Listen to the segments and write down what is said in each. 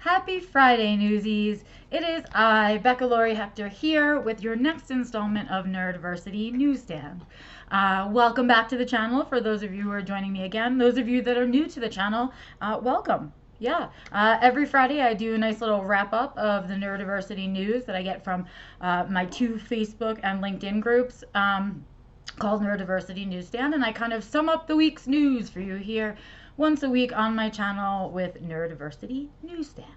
Happy Friday, newsies! It is I, Becca Lori Hector, here with your next installment of Neurodiversity Newsstand. Welcome back to the channel for those of you who are joining me again. Those of you that are new to the channel, welcome. Every Friday I do a nice little wrap-up of the neurodiversity news that I get from my two Facebook and LinkedIn groups called Neurodiversity Newsstand, and I kind of sum up the week's news for you here once a week on my channel with Neurodiversity Newsstand.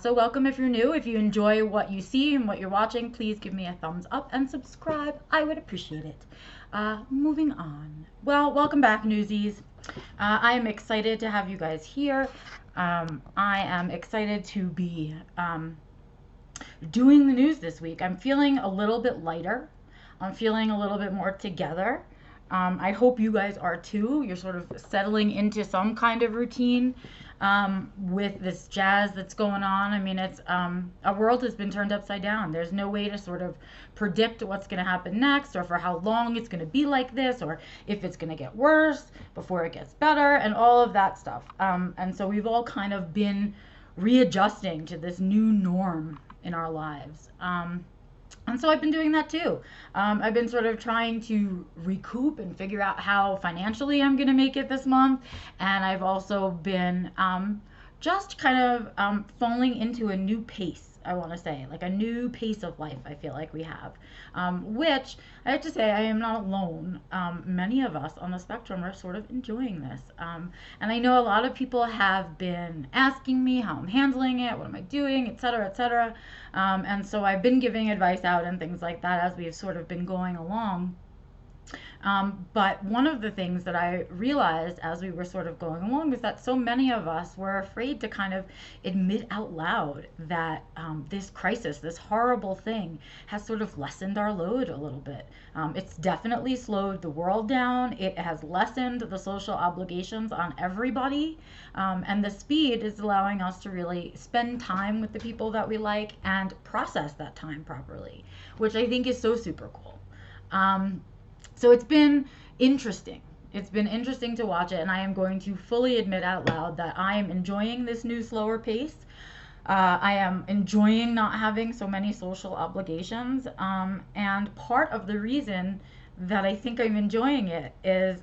So welcome if you're new. If you enjoy what you see and what you're watching, please give me a thumbs up and subscribe. I would appreciate it. Moving on. Well, welcome back, newsies. I am excited to have you guys here. I am excited to be doing the news this week. I'm feeling a little bit lighter. I'm feeling a little bit more together. I hope you guys are too. You're sort of settling into some kind of routine with this jazz that's going on. I mean, it's our world has been turned upside down. There's no way to sort of predict what's going to happen next, or for how long it's going to be like this, or if it's going to get worse before it gets better, and all of that stuff. And so we've all kind of been readjusting to this new norm in our lives. And so I've been doing that too. I've been sort of trying to recoup and figure out how financially I'm going to make it this month. And I've also been just kind of falling into a new pace, I want to say, like a new pace of life I feel like we have, which I have to say I am not alone. Many of us on the spectrum are sort of enjoying this. And I know a lot of people have been asking me how I'm handling it, what am I doing, etc., etc. And so I've been giving advice out and things like that as we've sort of been going along. But one of the things that I realized as we were sort of going along is that so many of us were afraid to kind of admit out loud that this crisis, this horrible thing, has sort of lessened our load a little bit. It's definitely slowed the world down. It has lessened the social obligations on everybody. And the speed is allowing us to really spend time with the people that we like and process that time properly, which I think is so super cool. So it's been interesting. It's been interesting to watch it, and I am going to fully admit out loud that I am enjoying this new slower pace. I am enjoying not having so many social obligations, and part of the reason that I think I'm enjoying it is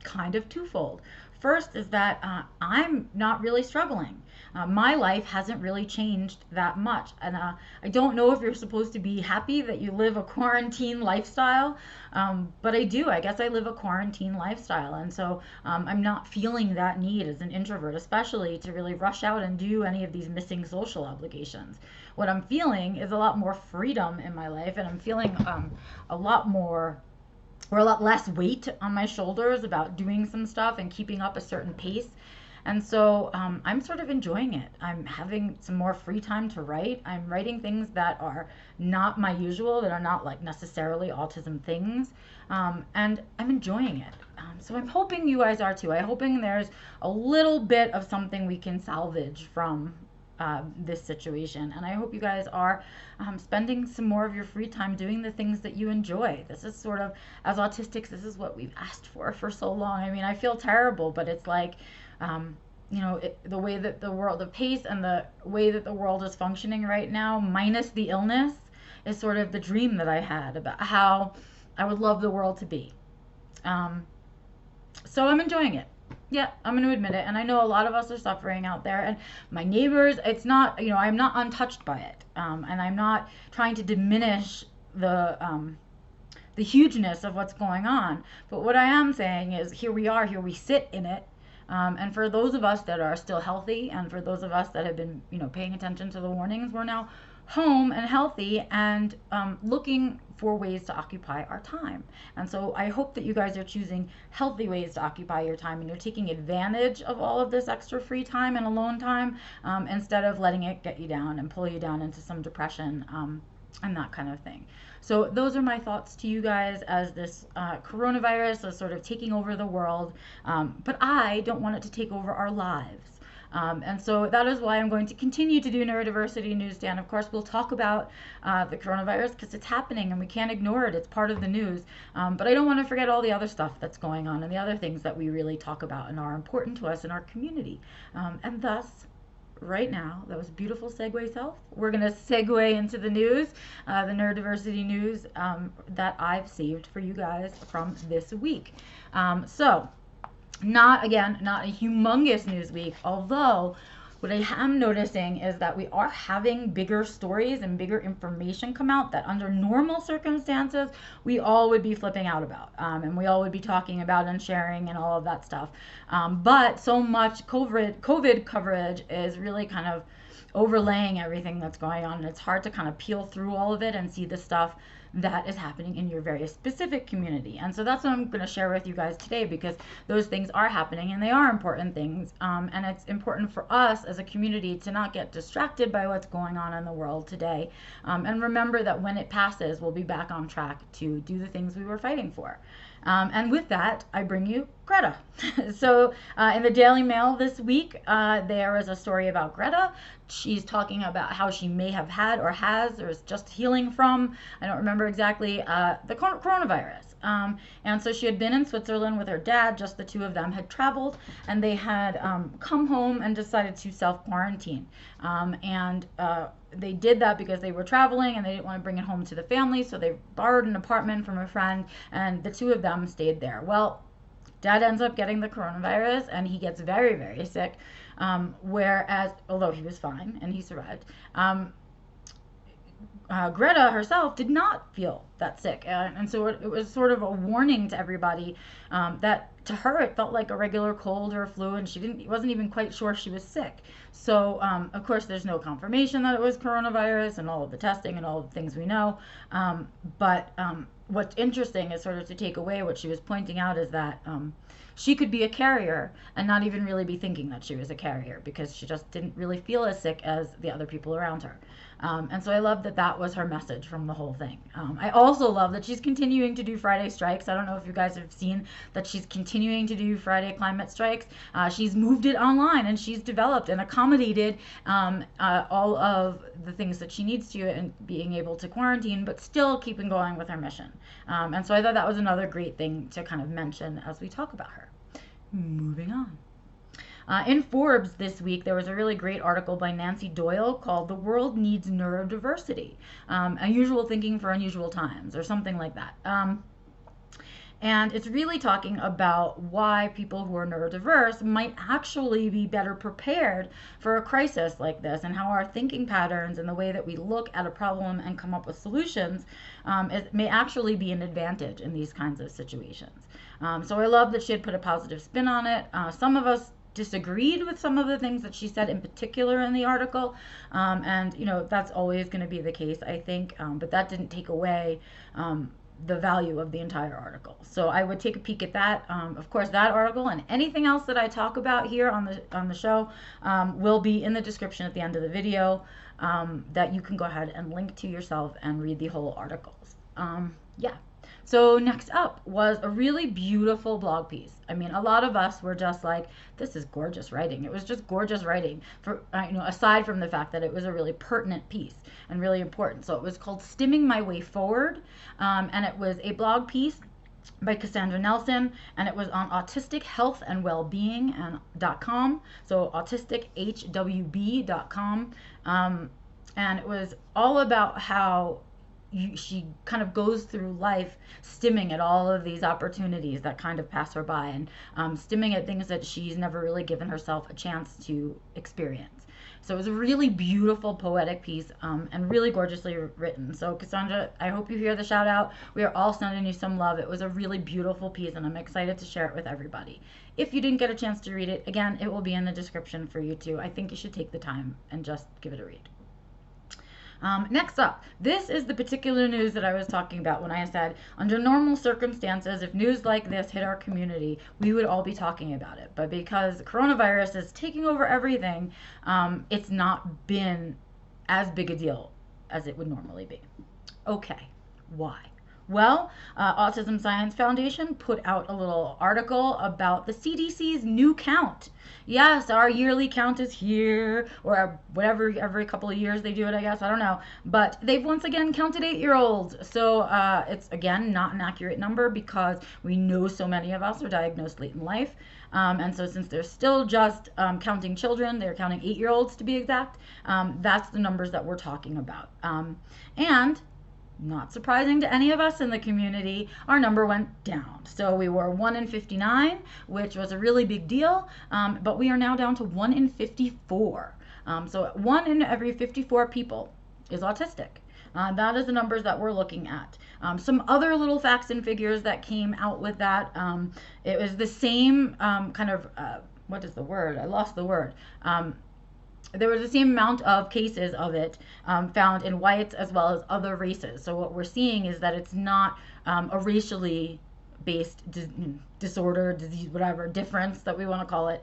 kind of twofold. First is that I'm not really struggling. My life hasn't really changed that much. And I don't know if you're supposed to be happy that you live a quarantine lifestyle, but I do. I guess I live a quarantine lifestyle. And so I'm not feeling that need as an introvert, especially to really rush out and do any of these missing social obligations. What I'm feeling is a lot more freedom in my life, and I'm feeling a lot less weight on my shoulders about doing some stuff and keeping up a certain pace. And so I'm sort of enjoying it. I'm having some more free time to write. I'm writing things that are not my usual, that are not like necessarily autism things. And I'm enjoying it. So I'm hoping you guys are too. I'm hoping there's a little bit of something we can salvage from this situation, and I hope you guys are spending some more of your free time doing the things that you enjoy. This is sort of, as autistics, this is what we've asked for so long. I mean, I feel terrible, but it's like you know, the way that the pace and the way that the world is functioning right now, minus the illness, is sort of the dream that I had about how I would love the world to be. So I'm enjoying it. Yeah, I'm going to admit it. And I know a lot of us are suffering out there. And my neighbors, it's not, you know, I'm not untouched by it. And I'm not trying to diminish the hugeness of what's going on. But what I am saying is here we are, here we sit in it. And for those of us that are still healthy, and for those of us that have been, you know, paying attention to the warnings, we're now home and healthy and looking for ways to occupy our time. And so I hope that you guys are choosing healthy ways to occupy your time, and you're taking advantage of all of this extra free time and alone time instead of letting it get you down and pull you down into some depression and that kind of thing. So those are my thoughts to you guys as this coronavirus is sort of taking over the world, but I don't want it to take over our lives. And so that is why I'm going to continue to do Neurodiversity Newsstand. Of course, we'll talk about the coronavirus because it's happening and we can't ignore it. It's part of the news. But I don't want to forget all the other stuff that's going on and the other things that we really talk about and are important to us in our community. And thus, right now. That was a beautiful segue, Self. We're going to segue into the news, the neurodiversity news that I've saved for you guys from this week. So, not a humongous news week, although what I am noticing is that we are having bigger stories and bigger information come out that under normal circumstances we all would be flipping out about, and we all would be talking about and sharing and all of that stuff. But so much COVID coverage is really kind of overlaying everything that's going on, and it's hard to kind of peel through all of it and see the stuff that is happening in your very specific community. And so that's what I'm going to share with you guys today, because those things are happening and they are important things, and it's important for us as a community to not get distracted by what's going on in the world today, and remember that when it passes, we'll be back on track to do the things we were fighting for. And with that, I bring you Greta. So in the Daily Mail this week, there is a story about Greta. She's talking about how she may have had or has or is just healing from, I don't remember exactly, the coronavirus. And so she had been in Switzerland with her dad, just the two of them had traveled, and they had come home and decided to self-quarantine. They did that because they were traveling and they didn't want to bring it home to the family, so they borrowed an apartment from a friend, and the two of them stayed there. Well, dad ends up getting the coronavirus and he gets very, very sick, whereas, although he was fine and he survived, Greta herself did not feel that sick, and so it was sort of a warning to everybody that to her it felt like a regular cold or a flu, and she wasn't even quite sure she was sick. So of course there's no confirmation that it was coronavirus and all of the testing and all of the things we know, but what's interesting is sort of to take away what she was pointing out is that she could be a carrier and not even really be thinking that she was a carrier, because she just didn't really feel as sick as the other people around her. And so I love that that was her message from the whole thing. I also love that she's continuing to do Friday strikes. I don't know if you guys have seen that she's continuing to do Friday climate strikes. She's moved it online and she's developed and accommodated all of the things that she needs to and being able to quarantine, but still keeping going with her mission. And so I thought that was another great thing to kind of mention as we talk about her. Moving on. In Forbes this week, there was a really great article by Nancy Doyle called "The World Needs Neurodiversity, Unusual Thinking for Unusual Times," or something like that. And it's really talking about why people who are neurodiverse might actually be better prepared for a crisis like this, and how our thinking patterns and the way that we look at a problem and come up with solutions it may actually be an advantage in these kinds of situations. So I love that she had put a positive spin on it. Some of us disagreed with some of the things that she said in particular in the article, and you know that's always going to be the case, I think, but that didn't take away the value of the entire article. So I would take a peek at that. Of course, that article and anything else that I talk about here on the show will be in the description at the end of the video, that you can go ahead and link to yourself and read the whole articles. Yeah. So next up was a really beautiful blog piece. I mean, a lot of us were just like, this is gorgeous writing. It was just gorgeous writing, for aside from the fact that it was a really pertinent piece and really important. So it was called "Stimming My Way Forward," and it was a blog piece by Cassandra Nelson, and it was on autistic health and well-being.com. So autistichwb.com, and it was all about how she kind of goes through life stimming at all of these opportunities that kind of pass her by, and stimming at things that she's never really given herself a chance to experience. So it was a really beautiful poetic piece, and really gorgeously written. So Cassandra, I hope you hear the shout out. We are all sending you some love. It was a really beautiful piece, and I'm excited to share it with everybody. If you didn't get a chance to read it, again, it will be in the description for you too. I think you should take the time and just give it a read. Next up, this is the particular news that I was talking about when I said, under normal circumstances, if news like this hit our community, we would all be talking about it. But because coronavirus is taking over everything, it's not been as big a deal as it would normally be. Okay, why? Well, Autism Science Foundation put out a little article about the CDC's new count. Yes, our yearly count is here, or whatever, every couple of years they do it, I guess. I don't know. But they've once again counted 8-year-olds. So it's, again, not an accurate number because we know so many of us are diagnosed late in life. And so since they're still just counting children, they're counting 8-year-olds to be exact, that's the numbers that we're talking about. And not surprising to any of us in the community, our number went down. So we were 1 in 59, which was a really big deal, but we are now down to 1 in 54. So 1 in every 54 people is autistic. That is the numbers that we're looking at. Some other little facts and figures that came out with that, it was the same kind of, what is the word? I lost the word. There was the same amount of cases of it found in whites as well as other races. So what we're seeing is that it's not a racially based disorder, disease, whatever, difference that we want to call it.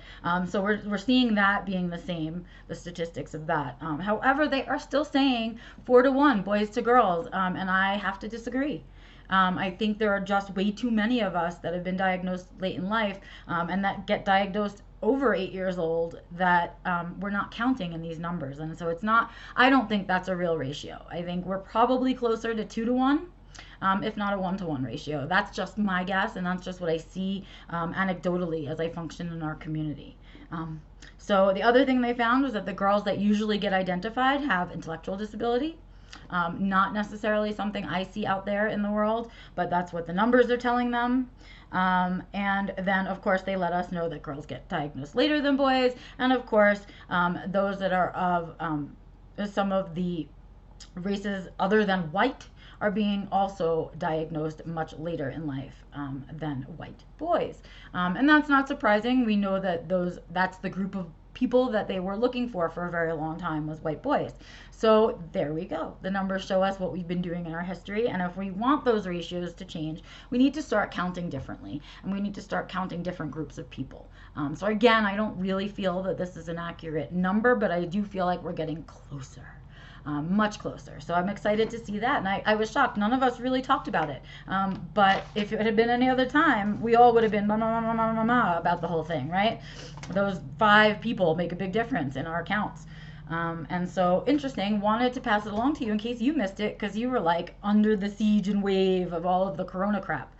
So we're seeing that being the same, the statistics of that. However, they are still saying 4-to-1, boys to girls, and I have to disagree. I think there are just way too many of us that have been diagnosed late in life and that get diagnosed over 8 years old that we're not counting in these numbers. And so it's not, I don't think that's a real ratio. I think we're probably closer to 2-to-1, if not a 1-to-1 ratio. That's just my guess, and that's just what I see anecdotally as I function in our community. So the other thing they found was that the girls that usually get identified have intellectual disability. Not necessarily something I see out there in the world, but that's what the numbers are telling them. And then, of course, they let us know that girls get diagnosed later than boys. And, of course, those that are of some of the races other than white are being also diagnosed much later in life than white boys. And that's not surprising. We know that that's the group of people that they were looking for a very long time was white boys. So there we go. The numbers show us what we've been doing in our history, and if we want those ratios to change, we need to start counting differently, and we need to start counting different groups of people. So again, I don't really feel that this is an accurate number, but I do feel like we're getting closer. Much closer. So I'm excited to see that. And I was shocked. None of us really talked about it. But if it had been any other time, we all would have been about the whole thing, right? Those 5 people make a big difference in our counts. And so interesting, wanted to pass it along to you in case you missed it because you were like under the siege and wave of all of the corona crap.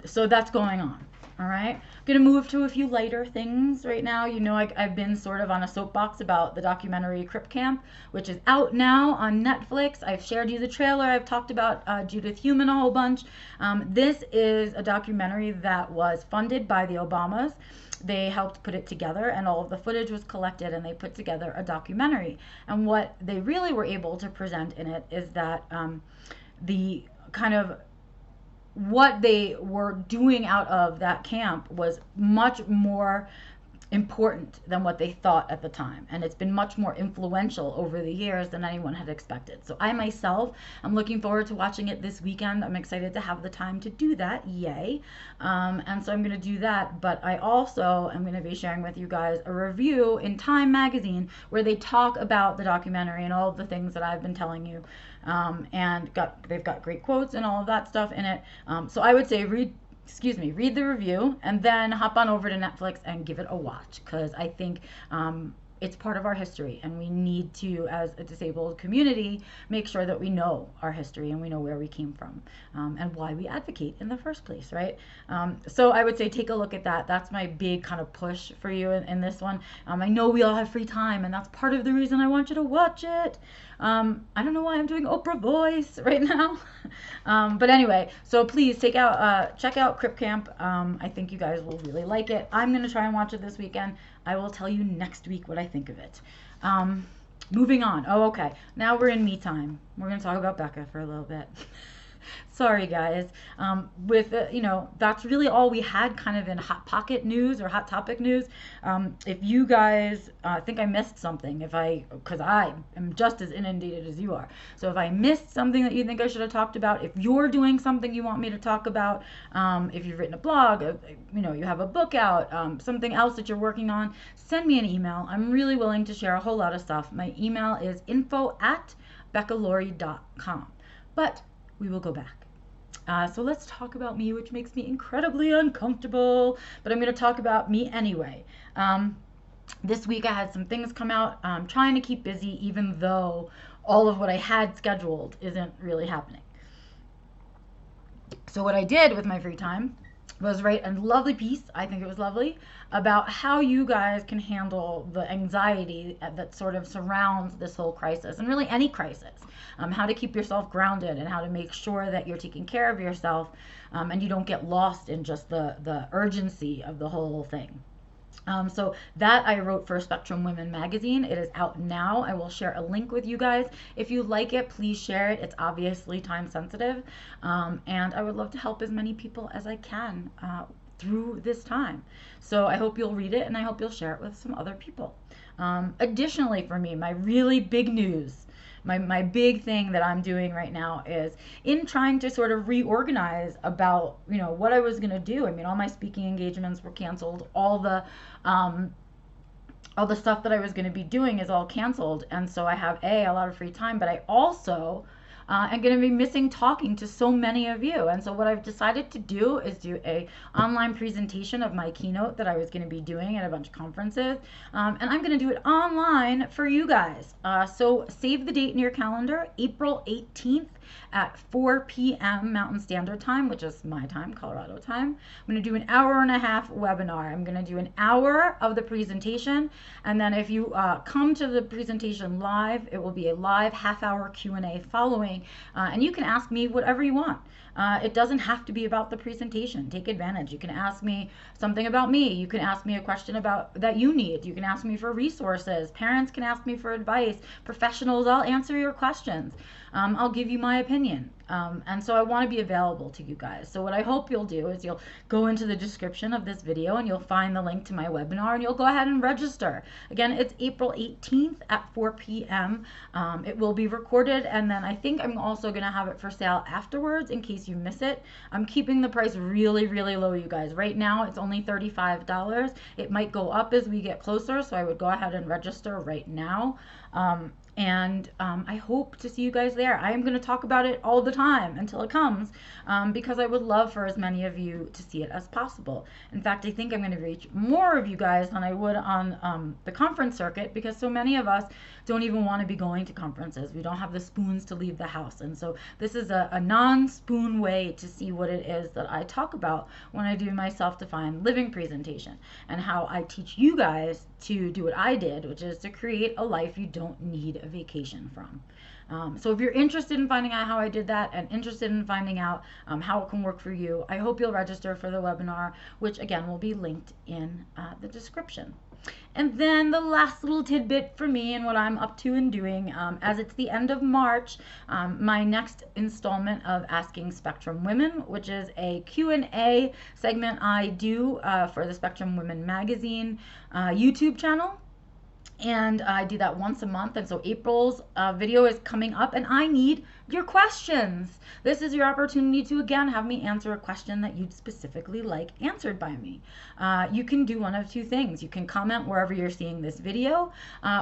So that's going on. All right, I'm gonna move to a few lighter things right now. You know, I've been sort of on a soapbox about the documentary Crip Camp, which is out now on Netflix. I've shared you the trailer. I've talked about Judith Heumann a whole bunch. This is a documentary that was funded by the Obamas. They helped put it together, and all of the footage was collected, and they put together a documentary. And what they really were able to present in it is that the kind of what they were doing out of that camp was much more important than what they thought at the time, and it's been much more influential over the years than anyone had expected. So I myself am looking forward to watching it this weekend. I'm excited to have the time to do that, yay. And so I'm going to do that, but I also am going to be sharing with you guys a review in Time magazine where they talk about the documentary and all of the things that I've been telling you, and they've got great quotes and all of that stuff in it. So I would say read the review and then hop on over to Netflix and give it a watch, because I think it's part of our history, and we need to, as a disabled community, make sure that we know our history and we know where we came from and why we advocate in the first place, right? So I would say take a look at that. That's my big kind of push for you in this one. I know we all have free time, and that's part of the reason I want you to watch it. I don't know why I'm doing Oprah voice right now. But anyway, so please check out Crip Camp. I think you guys will really like it. I'm going to try and watch it this weekend. I will tell you next week what I think of it. Moving on. Oh, okay. Now we're in me time. We're going to talk about Becca for a little bit. Sorry, guys. That's really all we had kind of in Hot Pocket news or Hot Topic news. If you guys think I missed something, because I am just as inundated as you are. So if I missed something that you think I should have talked about, if you're doing something you want me to talk about, if you've written a blog, you have a book out, something else that you're working on, send me an email. I'm really willing to share a whole lot of stuff. My email is info@beccalaurie.com. But we will go back. So let's talk about me, which makes me incredibly uncomfortable, but I'm going to talk about me anyway. This week I had some things come out. I'm trying to keep busy even though all of what I had scheduled isn't really happening. So what I did with my free time was write a lovely piece, I think it was lovely, about how you guys can handle the anxiety that sort of surrounds this whole crisis, and really any crisis. How to keep yourself grounded and how to make sure that you're taking care of yourself, and you don't get lost in just the urgency of the whole thing. So that I wrote for Spectrum Women magazine. It is out now. I will share a link with you guys. If you like it, please share it. It's obviously time sensitive. And I would love to help as many people as I can through this time. So I hope you'll read it, and I hope you'll share it with some other people. Additionally, for me, my really big news, my big thing that I'm doing right now is in trying to sort of reorganize about, what I was going to do. I mean, all my speaking engagements were canceled. All the stuff that I was going to be doing is all canceled. And so I have a lot of free time, but I also am going to be missing talking to so many of you. And so what I've decided to do is do a online presentation of my keynote that I was going to be doing at a bunch of conferences. And I'm going to do it online for you guys. So save the date in your calendar, April 18th at 4 p.m. Mountain Standard Time, which is my time, Colorado time. I'm going to do an hour and a half webinar. I'm going to do an hour of the presentation, and then if you come to the presentation live, it will be a live half-hour Q&A following, and you can ask me whatever you want. It doesn't have to be about the presentation. Take advantage. You can ask me something about me. You can ask me a question about that you need. You can ask me for resources. Parents can ask me for advice. Professionals, I'll answer your questions. I'll give you my opinion. And so I want to be available to you guys. So what I hope you'll do is you'll go into the description of this video and you'll find the link to my webinar, and you'll go ahead and register. Again, it's April 18th at 4 p.m. It will be recorded, and then I think I'm also going to have it for sale afterwards in case you miss it. I'm keeping the price really, really low, you guys. Right now, it's only $35. It might go up as we get closer, so I would go ahead and register right now. And I hope to see you guys there. I am going to talk about it all the time until it comes, because I would love for as many of you to see it as possible. In fact, I think I'm going to reach more of you guys than I would on the conference circuit, because so many of us don't even want to be going to conferences. We don't have the spoons to leave the house. And so this is a non-spoon way to see what it is that I talk about when I do my self-defined living presentation, and how I teach you guys to do what I did, which is to create a life you don't need a vacation from. So if you're interested in finding out how I did that, and interested in finding out how it can work for you, I hope you'll register for the webinar, which again will be linked in the description. And then the last little tidbit for me and what I'm up to and doing, as it's the end of March, my next installment of Asking Spectrum Women, which is a Q&A segment I do for the Spectrum Women magazine YouTube channel. And I do that once a month, and so April's video is coming up, and I need your questions. This is your opportunity to again have me answer a question that you'd specifically like answered by me. You can do one of two things. You can comment wherever you're seeing this video,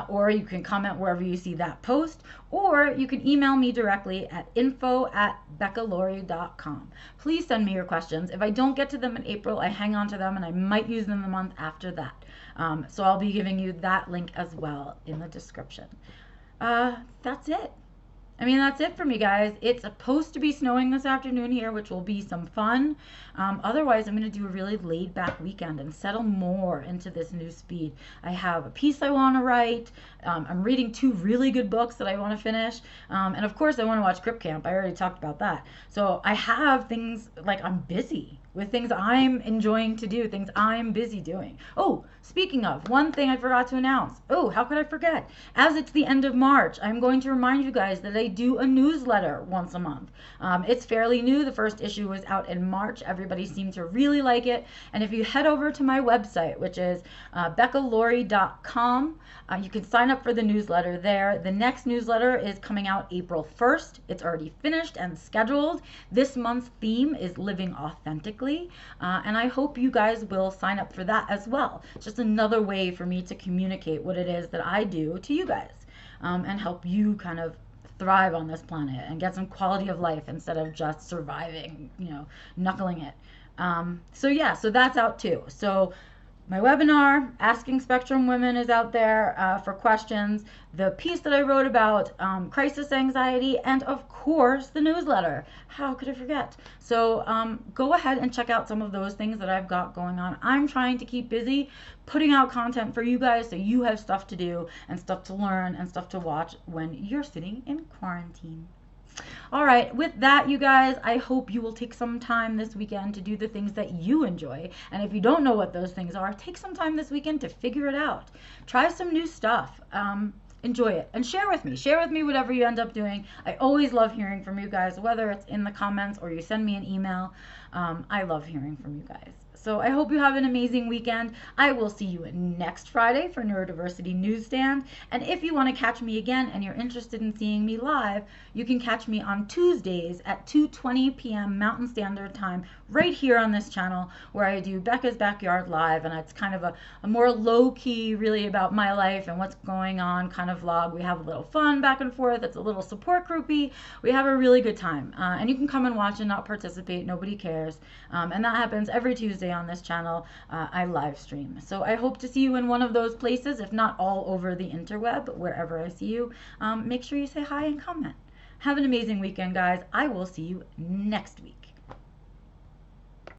or you can comment wherever you see that post, or you can email me directly at info@beccalaurie.com. Please send me your questions. If I don't get to them in April, I hang on to them, and I might use them the month after that. So I'll be giving you that link as well in the description. That's it. I mean, that's it for me, guys. It's supposed to be snowing this afternoon here, which will be some fun. Otherwise, I'm going to do a really laid-back weekend and settle more into this new speed. I have a piece I want to write. I'm reading 2 really good books that I want to finish. And of course, I want to watch Crip Camp. I already talked about that. So I have things, like I'm busy with things I'm enjoying to do, things I'm busy doing. Oh, speaking of, one thing I forgot to announce. Oh, how could I forget? As it's the end of March, I'm going to remind you guys that I do a newsletter once a month. It's fairly new. The first issue was out in March. Everybody seemed to really like it. And if you head over to my website, which is beccalaurie.com, you can sign up for the newsletter there. The next newsletter is coming out April 1st. It's already finished and scheduled. This month's theme is living authentically. And I hope you guys will sign up for that as well. It's just another way for me to communicate what it is that I do to you guys, and help you kind of thrive on this planet and get some quality of life instead of just surviving, knuckling it. So yeah, so that's out too. So my webinar, Asking Spectrum Women, is out there for questions. The piece that I wrote about crisis anxiety, and of course the newsletter. How could I forget? So go ahead and check out some of those things that I've got going on. I'm trying to keep busy putting out content for you guys so you have stuff to do and stuff to learn and stuff to watch when you're sitting in quarantine. All right, with that, you guys, I hope you will take some time this weekend to do the things that you enjoy. And if you don't know what those things are, take some time this weekend to figure it out. Try some new stuff. Enjoy it and share with me. Share with me whatever you end up doing. I always love hearing from you guys, whether it's in the comments or you send me an email. I love hearing from you guys. So I hope you have an amazing weekend. I will see you next Friday for Neurodiversity Newsstand. And if you want to catch me again and you're interested in seeing me live, you can catch me on Tuesdays at 2:20 p.m. Mountain Standard Time right here on this channel, where I do Becca's Backyard Live, and it's kind of a more low-key, really about my life and what's going on kind of vlog. We have a little fun back and forth. It's a little support groupy. We have a really good time. And you can come and watch and not participate. Nobody cares. And that happens every Tuesday on this channel. I live stream. So I hope to see you in one of those places, if not all over the interweb, wherever I see you. Make sure you say hi and comment. Have an amazing weekend, guys. I will see you next week.